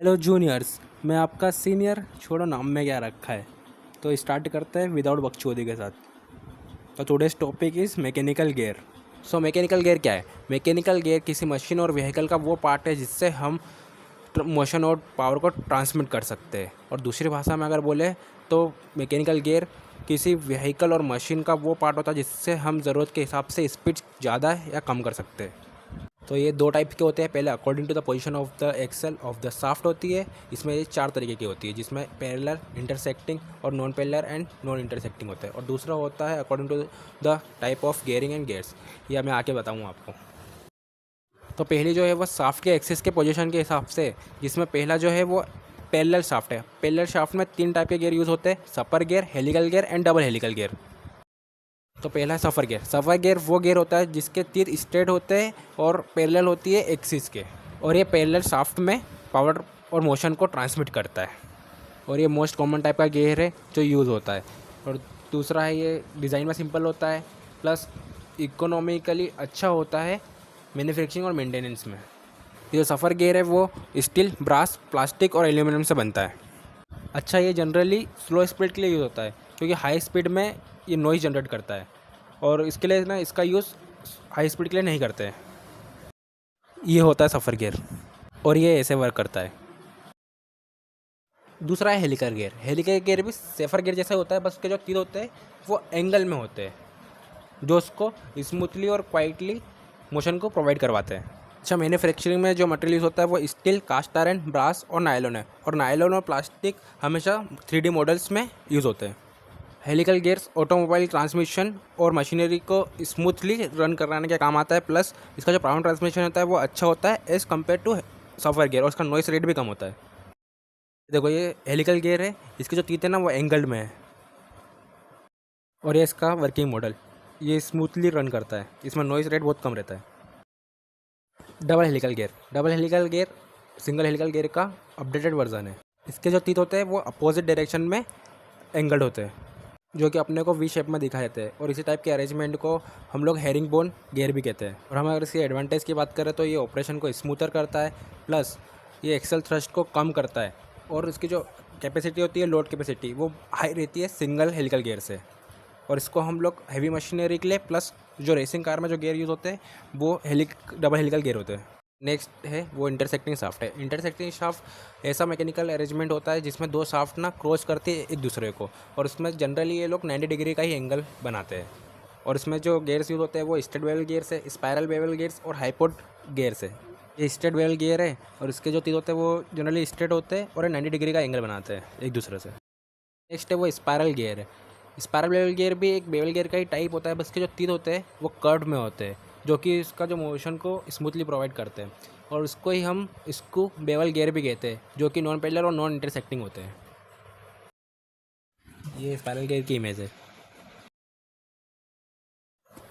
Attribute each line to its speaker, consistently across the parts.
Speaker 1: Hello juniors, मैं आपका senior. छोड़ो नाम में क्या रखा है। तो स्टार्ट करते हैं विदाउट बकचोदी के साथ। तो today's topic is mechanical gear. So mechanical gear क्या है? मैकेनिकल गियर किसी मशीन और व्हीकल का वो पार्ट है जिससे हम मोशन और पावर को ट्रांसमिट कर सकते हैं। और दूसरी भाषा में अगर बोले तो मैकेनिकल गियर किसी व्हीकल और मशीन का वो पार्ट होता है जिससे हम ज़रूरत के हिसाब से स्पीड ज़्यादा या कम कर सकते हैं। तो ये दो टाइप के होते हैं। पहले according to the position of the axle of the shaft होती है। इसमें ये चार तरीके की होती है जिसमें पैरेलल, इंटरसेक्टिंग और non parallel and non intersecting होता है। और दूसरा होता है according to the type of gearing and gears. ये मैं आके बताऊँ आपको। तो पहली जो है वो शाफ्ट के एक्सिस के पोजीशन के हिसाब से, जिसमें पहला जो है वो पैरेलल शाफ्ट है। पैरेलल शाफ्ट में तीन टाइप के गियर यूज़ होते हैं: spur gear, helical gear and double helical gear. तो पहला है सफ़र गियर। सफ़र गियर वो गियर होता है जिसके तीर स्ट्रेट होते हैं और पैरेलल होती है एक्सिस के, और ये पैरेलल शाफ्ट में पावर और मोशन को ट्रांसमिट करता है। और ये मोस्ट कॉमन टाइप का गियर है जो यूज़ होता है। और दूसरा है, ये डिज़ाइन में सिंपल होता है प्लस इकोनॉमिकली अच्छा होता है मैन्युफैक्चरिंग और मेंटेनेंस में। ये जो सफ़र गियर है वो स्टील, ब्रास, प्लास्टिक और एल्यूमिनियम से बनता है। अच्छा, ये जनरली स्लो स्पीड के लिए यूज़ होता है क्योंकि हाई स्पीड में ये नॉइज़ जनरेट करता है, और इसके लिए ना इसका यूज़ हाई स्पीड के लिए नहीं करते हैं। ये होता है सफ़र गियर और ये ऐसे वर्क करता है। दूसरा है हेलिकल गियर। हेलिकल गियर भी सफ़र गियर जैसा होता है, बस उसके जो तीर होते हैं वो एंगल में होते हैं जो उसको स्मूथली और क्वाइटली मोशन को प्रोवाइड करवाते हैं। अच्छा, मैन्युफैक्चरिंग में जो मटेरियल यूज़ होता है वो स्टील, कास्ट आयरन, ब्रास और नायलॉन है। और नायलॉन और प्लास्टिक हमेशा 3D मॉडल्स में यूज़ होते हैं। हेलिकल गियर्स ऑटोमोबाइल ट्रांसमिशन और मशीनरी को स्मूथली रन कराने के काम आता है, प्लस इसका जो पावर ट्रांसमिशन होता है वो अच्छा होता है as compare to software gear, और उसका नॉइस रेट भी कम होता है। देखो, ये हेलिकल गियर है, इसके जो तीत है ना वो एंगल्ड में है, और ये इसका वर्किंग मॉडल, ये स्मूथली रन करता है, इसमें नॉइस रेट बहुत कम रहता है। Double helical gear. Double helical gear single helical gear का अपडेटेड वर्जन है। इसके जो तीत होते हैं वो अपोजिट डायरेक्शन में एंगल्ड होते हैं, जो कि अपने को वी शेप में दिखाई देते हैं। और इसी टाइप के अरेंजमेंट को हम लोग हेरिंग बोन गियर भी कहते हैं। और हम अगर इसकी एडवांटेज की बात करें तो ये ऑपरेशन को स्मूथर करता है, प्लस ये एक्सेल थ्रस्ट को कम करता है, और इसकी जो कैपेसिटी होती है, लोड कैपेसिटी, वो हाई रहती है सिंगल हेलिकल गियर से। और इसको हम लोग हैवी मशीनरी के लिए, प्लस जो रेसिंग कार में जो गियर यूज़ होते हैं वो डबल हेलिकल गियर होते हैं। नेक्स्ट है वो इंटरसेक्टिंग शाफ्ट है। इंटरसेक्टिंग शाफ्ट ऐसा मैकेनिकल अरेंजमेंट होता है जिसमें दो शाफ्ट ना क्रॉस करते हैं एक दूसरे को, और उसमें जनरली ये लोग 90 डिग्री का ही एंगल बनाते हैं। और इसमें जो गियर्स यूज़ होते हैं वो स्ट्रेट बेवल गियर्स है, स्पायरल बेवल गियर्स और हाइपोड गियर्स है। ये स्ट्रेट बेवल गियर है, और इसके जो तीर होते हैं वो जनरली स्ट्रेट होते हैं और 90 डिग्री का एंगल बनाते हैं एक दूसरे से। नेक्स्ट है वो स्पायरल गियर है। स्पायरल बेवल गियर भी एक बेवल गियर का ही टाइप होता है, बस के जो तीर होते हैं वो कर्व में होते हैं, जो कि इसका जो मोशन को स्मूथली प्रोवाइड करते हैं। और उसको ही हम इसको बेवल गियर भी कहते हैं, जो कि नॉन पैरेलल और नॉन इंटरसेक्टिंग होते हैं। ये स्पायरल गियर की इमेज है।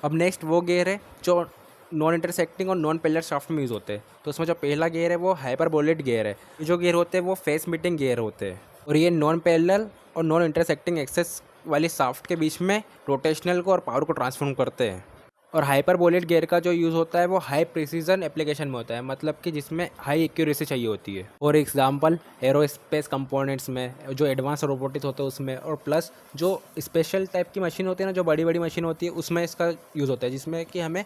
Speaker 1: अब नेक्स्ट वो गियर है जो नॉन इंटरसेक्टिंग और नॉन पैरेलल शाफ्ट में यूज़ होते हैं। तो उसमें जो पहला गियर है वो हाइपरबोलेट गियर है। ये जो गियर होते हैं वो फेस मीटिंग गियर होते हैं, और ये नॉन पैरेलल और नॉन इंटरसेक्टिंग एक्सेस वाली शाफ्ट के बीच में रोटेशनल को और पावर को ट्रांसफॉर्म करते हैं। और हाइपरबोलेट गियर का जो यूज़ होता है वो हाई प्रिसीजन एप्लीकेशन में होता है, मतलब कि जिसमें हाई एक्यूरेसी चाहिए होती है। और एग्जांपल एरोस्पेस कंपोनेंट्स में, जो एडवांस रोबोटिक्स होते हैं उसमें, और प्लस जो स्पेशल टाइप की मशीन होती है ना, जो बड़ी बड़ी मशीन होती है उसमें इसका यूज़ होता है, जिसमें कि हमें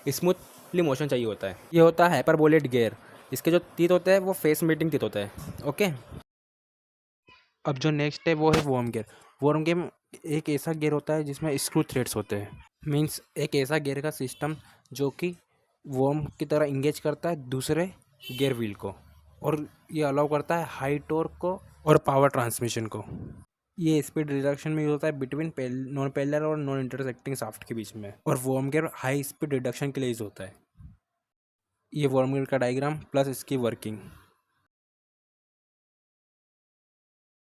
Speaker 1: स्मूथली मोशन चाहिए होता है। ये होता है हाइपरबोलेट गियर। इसके जो तीत होते हैं वो फेस मीटिंग तीत होता है। ओके। अब जो नेक्स्ट है वो है वर्म गियर। वर्म गियर एक ऐसा गियर होता है जिसमें स्क्रू थ्रेड्स होते हैं। मीन्स एक ऐसा गियर का सिस्टम जो कि वर्म की तरह इंगेज करता है दूसरे गियर व्हील को, और ये अलाउ करता है हाई टॉर्क को और पावर ट्रांसमिशन को। ये स्पीड रिडक्शन में यूज होता है बिटवीन नॉन पैरेलल और नॉन इंटरसेक्टिंग शाफ्ट के बीच में। और worm gear high speed reduction के लिए यूज होता है। ये वर्म गियर का डायग्राम प्लस इसकी working.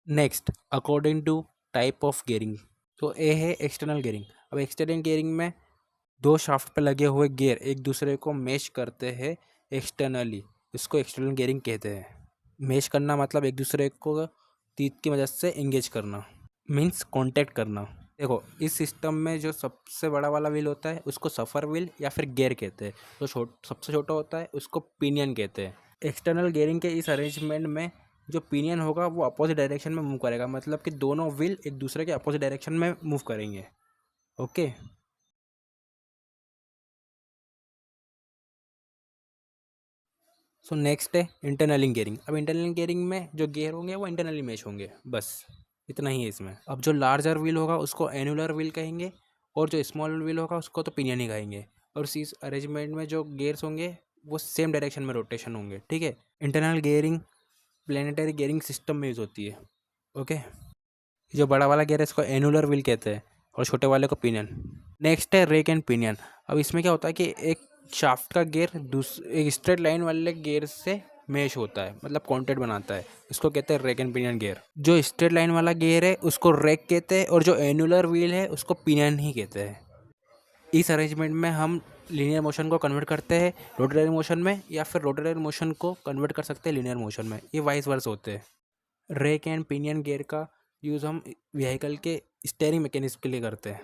Speaker 1: Next, according to type of gearing, तो ए है एक्सटर्नल गियरिंग। अब एक्सटर्नल गियरिंग में दो शाफ्ट पर लगे हुए गियर एक दूसरे को मेश करते हैं एक्सटर्नली, इसको एक्सटर्नल गियरिंग कहते हैं। मेश करना मतलब एक दूसरे को तीत की मदद से एंगेज करना, मीन्स कांटेक्ट करना। देखो, इस सिस्टम में जो सबसे बड़ा वाला व्हील होता है उसको सफ़र व्हील या फिर गियर कहते हैं। जो सबसे छोटा होता है उसको पिनियन कहते हैं। एक्सटर्नल गियरिंग के इस अरेंजमेंट में जो पिनियन होगा वो अपोजिट डायरेक्शन में मूव करेगा, मतलब कि दोनों व्हील एक दूसरे के अपोजिट डायरेक्शन में मूव करेंगे। ओके। सो नेक्स्ट है इंटरनलिंग गियरिंग। अब इंटरनलिंग गियरिंग में जो गियर होंगे वो इंटरनली मेश होंगे, बस इतना ही है इसमें। अब जो लार्जर व्हील होगा उसको एनुलर व्हील कहेंगे, और जो स्मॉल व्हील होगा उसको तो पिनियन ही कहेंगे। और इस अरेंजमेंट में जो गियर्स होंगे वो सेम डायरेक्शन में रोटेशन होंगे, ठीक है। Internal gearing planetary gearing system में यूज़ होती है। ओके। जो बड़ा वाला गियर है इसको एनुलर व्हील कहते हैं, और छोटे वाले को पिनियन। नेक्स्ट है रेक एंड पिनियन। अब इसमें क्या होता है कि एक शाफ्ट का गियर एक स्ट्रेट लाइन वाले गियर से मेश होता है, मतलब कॉन्टैक्ट बनाता है, इसको कहते हैं रेक एंड पिनियन गियर। जो स्ट्रेट लाइन वाला गियर है उसको रेक कहते हैं, और जो एनुलर व्हील है उसको पिनियन ही कहते हैं। इस अरेंजमेंट में हम लीनियर मोशन को कन्वर्ट करते हैं रोटरी मोशन में, या फिर रोटरी मोशन को कन्वर्ट कर सकते हैं लीनियर मोशन में, ये वाइस वर्स होते हैं। रेक एंड पिनियन गियर का यूज़ हम व्हीकल के स्टीयरिंग मैकेनिज्म के लिए करते हैं।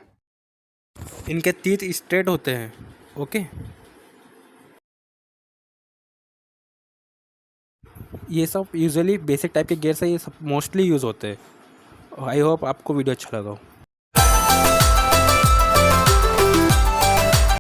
Speaker 1: इनके तीत स्ट्रेट होते हैं। ओके। ये सब यूजुअली बेसिक टाइप के गियर से ये सब मोस्टली यूज़ होते हैं। आई होप आपको वीडियो अच्छा लगा हो।